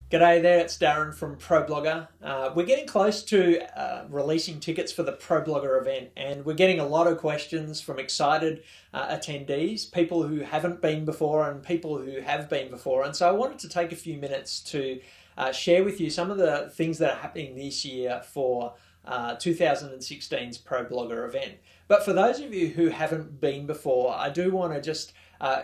G'day there, it's Darren from ProBlogger. We're getting close to releasing tickets for the ProBlogger event, and we're getting a lot of questions from excited attendees, people who haven't been before and people who have been before. And so I wanted to take a few minutes to share with you some of the things that are happening this year for 2016's ProBlogger event. But for those of you who haven't been before, I do want to just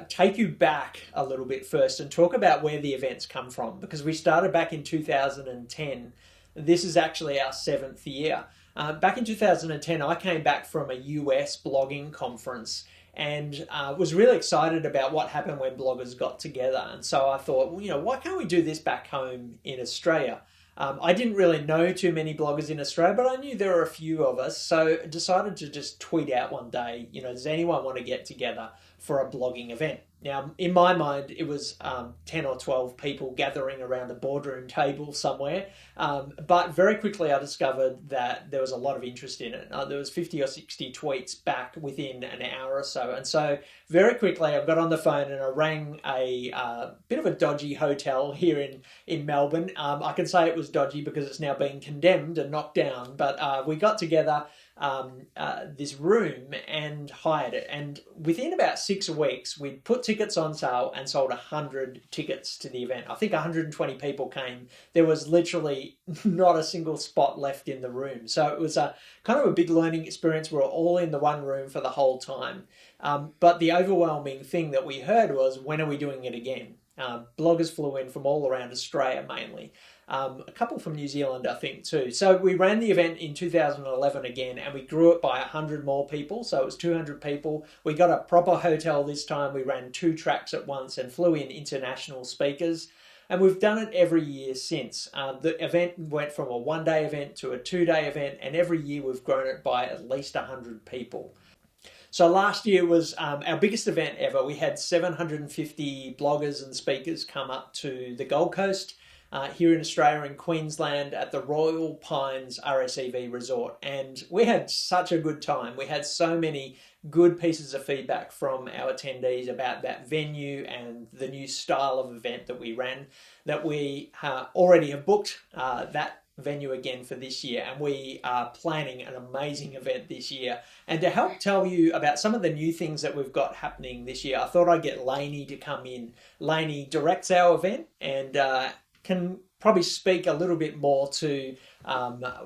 take you back a little bit first and talk about where the events come from, because we started back in 2010. This is actually our 7th year. Back in 2010, I came back from a US blogging conference and was really excited about what happened when bloggers got together. And so I thought, well, why can't we do this back home in Australia? I didn't really know too many bloggers in Australia, but I knew there were a few of us, so I decided to just tweet out one day, does anyone want to get together for a blogging event? Now, in my mind, it was 10 or 12 people gathering around a boardroom table somewhere, but very quickly I discovered that there was a lot of interest in it. There was 50 or 60 tweets back within an hour or so, and so very quickly I got on the phone and I rang a bit of a dodgy hotel here in Melbourne. I can say it was dodgy because it's now been condemned and knocked down, but we got together this room and hired it, and within about 6 weeks we'd put tickets on sale and sold 100 tickets to the event. I think 120 people came. There was literally not a single spot left in the room, so it was a kind of a big learning experience. We were all in the one room for the whole time, but the overwhelming thing that we heard was, when are we doing it again? Bloggers flew in from all around Australia mainly. A couple from New Zealand, I think, too. So we ran the event in 2011 again, and we grew it by 100 more people. So it was 200 people. We got a proper hotel this time. We ran 2 tracks at once and flew in international speakers. And we've done it every year since. The event went from a 1-day event to a 2-day event, and every year we've grown it by at least 100 people. So last year was our biggest event ever. We had 750 bloggers and speakers come up to the Gold Coast, here in Australia, in Queensland, at the Royal Pines RSEV Resort. And we had such a good time. We had so many good pieces of feedback from our attendees about that venue and the new style of event that we ran, that we already have booked that venue again for this year, and we are planning an amazing event this year. And to help tell you about some of the new things that we've got happening this year, I thought I'd get Lainey to come in. Lainey directs our event and can probably speak a little bit more to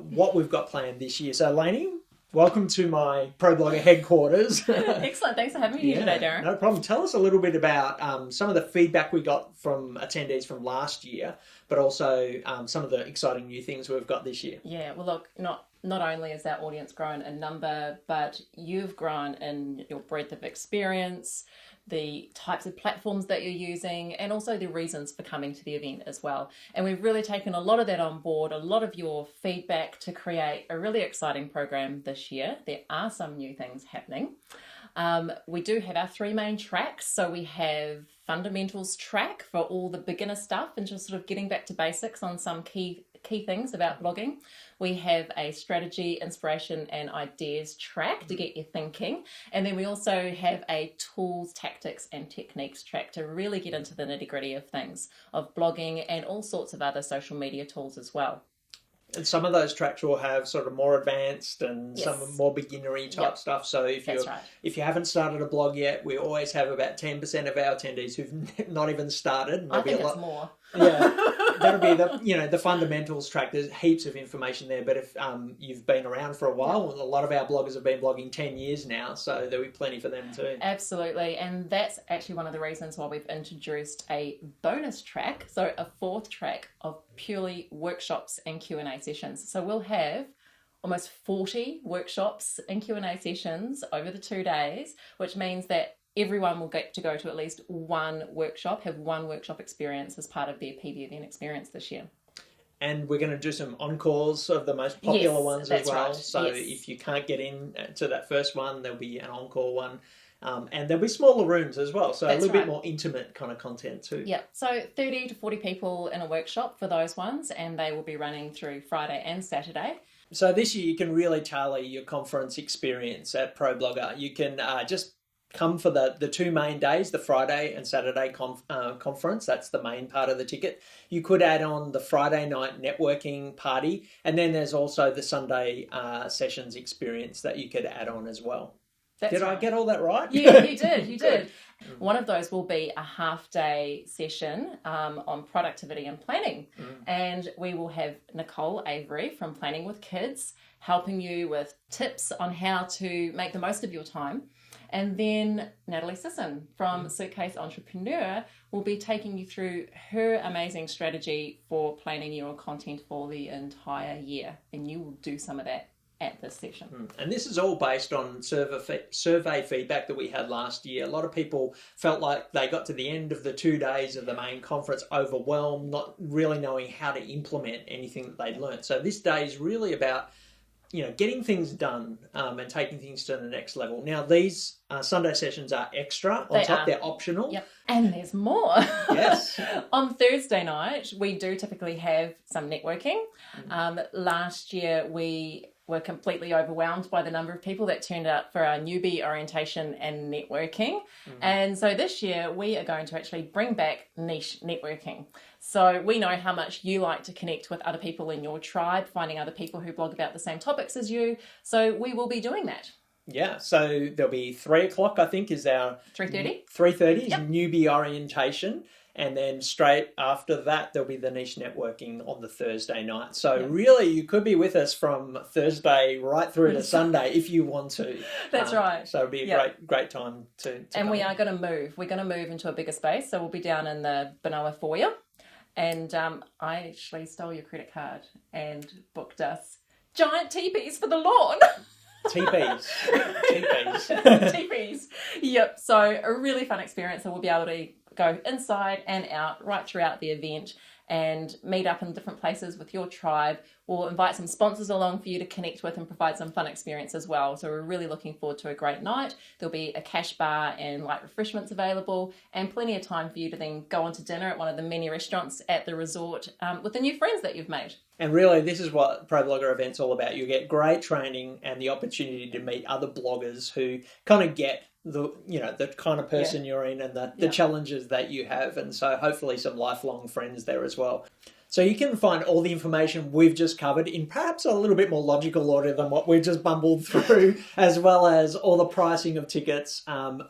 what we've got planned this year. So Lainey, welcome to my ProBlogger headquarters. Excellent. Thanks for having me here today, Darren. No problem. Tell us a little bit about some of the feedback we got from attendees from last year, but also some of the exciting new things we've got this year. Yeah, well, look, not only has our audience grown in number, but you've grown in your breadth of experience, the types of platforms that you're using, and also the reasons for coming to the event as well. And we've really taken a lot of that on board, a lot of your feedback, to create a really exciting program this year. There are some new things happening. We do have our 3 main tracks. So we have fundamentals track for all the beginner stuff and just sort of getting back to basics on some key things about blogging. We have a strategy, inspiration and ideas track to get you thinking. And then we also have a tools, tactics and techniques track to really get into the nitty-gritty of things, of blogging and all sorts of other social media tools as well. And some of those tracks will have sort of more advanced and Yes. some more beginnery type stuff. So if you haven't started a blog yet, we always have about 10% of our attendees who've not even started. I think it's more. Yeah, that'll be the fundamentals track. There's heaps of information there. But if you've been around for a while, a lot of our bloggers have been blogging 10 years now, so there'll be plenty for them too. Absolutely, and that's actually one of the reasons why we've introduced a bonus track, so a 4th track of purely workshops and Q&A sessions. So we'll have almost 40 workshops and Q&A sessions over the 2 days, which means that everyone will get to go to at least one workshop, have one workshop experience as part of their PBEVENT experience this year. And we're going to do some encores of the most popular ones as well. Right. So if you can't get in to that first one, there'll be an encore one. And there'll be smaller rooms as well. So a little bit more intimate kind of content too. Yeah, so 30 to 40 people in a workshop for those ones, and they will be running through Friday and Saturday. So this year you can really tailor your conference experience at ProBlogger. You can just come for the two main days, the Friday and Saturday conference. That's the main part of the ticket. You could add on the Friday night networking party, and then there's also the Sunday sessions experience that you could add on as well. Did I get all that right? Yeah, you did. You did. One of those will be a half-day session on productivity and planning. And we will have Nicole Avery from Planning with Kids helping you with tips on how to make the most of your time. And then Natalie Sisson from Suitcase Entrepreneur will be taking you through her amazing strategy for planning your content for the entire year. And you will do some of that at this session. And this is all based on survey feedback that we had last year. A lot of people felt like they got to the end of the 2 days of the main conference overwhelmed, not really knowing how to implement anything that they'd learned. So this day is really about getting things done and taking things to the next level. Now, these Sunday sessions are extra on top. They're optional. Yep. And there's more. Yes. On Thursday night, we do typically have some networking. Last year, we were completely overwhelmed by the number of people that turned up for our newbie orientation and networking. And so this year, we are going to actually bring back niche networking. So we know how much you like to connect with other people in your tribe, finding other people who blog about the same topics as you. So we will be doing that. Yeah, so there'll be 3 o'clock, I think, is our 3:30. 3:30 is newbie orientation. And then straight after that, there'll be the niche networking on the Thursday night. So really, you could be with us from Thursday right through to Sunday if you want to. That's right. So it'll be a great time to And we are going to move. We're going to move into a bigger space. So we'll be down in the Benoa foyer. And I actually stole your credit card and booked us giant teepees for the lawn. Teepees. Teepees. Yep. So a really fun experience. So we'll be able to go inside and out right throughout the event and meet up in different places with your tribe. We'll invite some sponsors along for you to connect with and provide some fun experience as well. So we're really looking forward to a great night. There'll be a cash bar and light refreshments available and plenty of time for you to then go on to dinner at one of the many restaurants at the resort with the new friends that you've made. And really, this is what ProBlogger Event's all about. You get great training and the opportunity to meet other bloggers who kind of get the kind of person you're in and the challenges that you have. And so hopefully some lifelong friends there as well. So you can find all the information we've just covered in perhaps a little bit more logical order than what we've just bumbled through, as well as all the pricing of tickets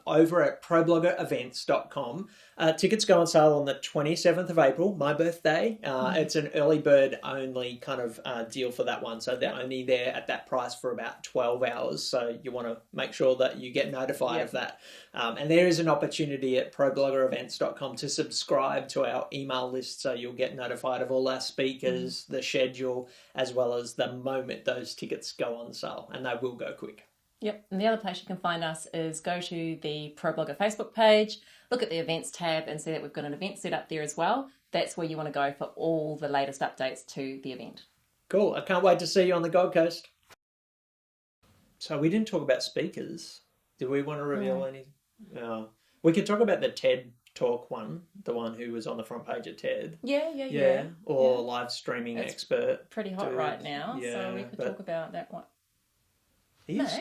over at ProBloggerEvents.com. Tickets go on sale on the 27th of April, my birthday. It's an early bird only kind of deal for that one. So they're only there at that price for about 12 hours. So you want to make sure that you get notified of that. And there is an opportunity at ProBloggerEvents.com to subscribe to our email list. So you'll get notified of all our speakers, the schedule, as well as the moment those tickets go on sale. And they will go quick. Yep. And the other place you can find us is go to the ProBlogger Facebook page, look at the events tab and see that we've got an event set up there as well. That's where you want to go for all the latest updates to the event. Cool. I can't wait to see you on the Gold Coast. So we didn't talk about speakers. Do we want to reveal any? We could talk about the TED Talk one, the one who was on the front page of TED. Yeah. Or live streaming expert. Pretty hot right now, so we could talk about that one. He's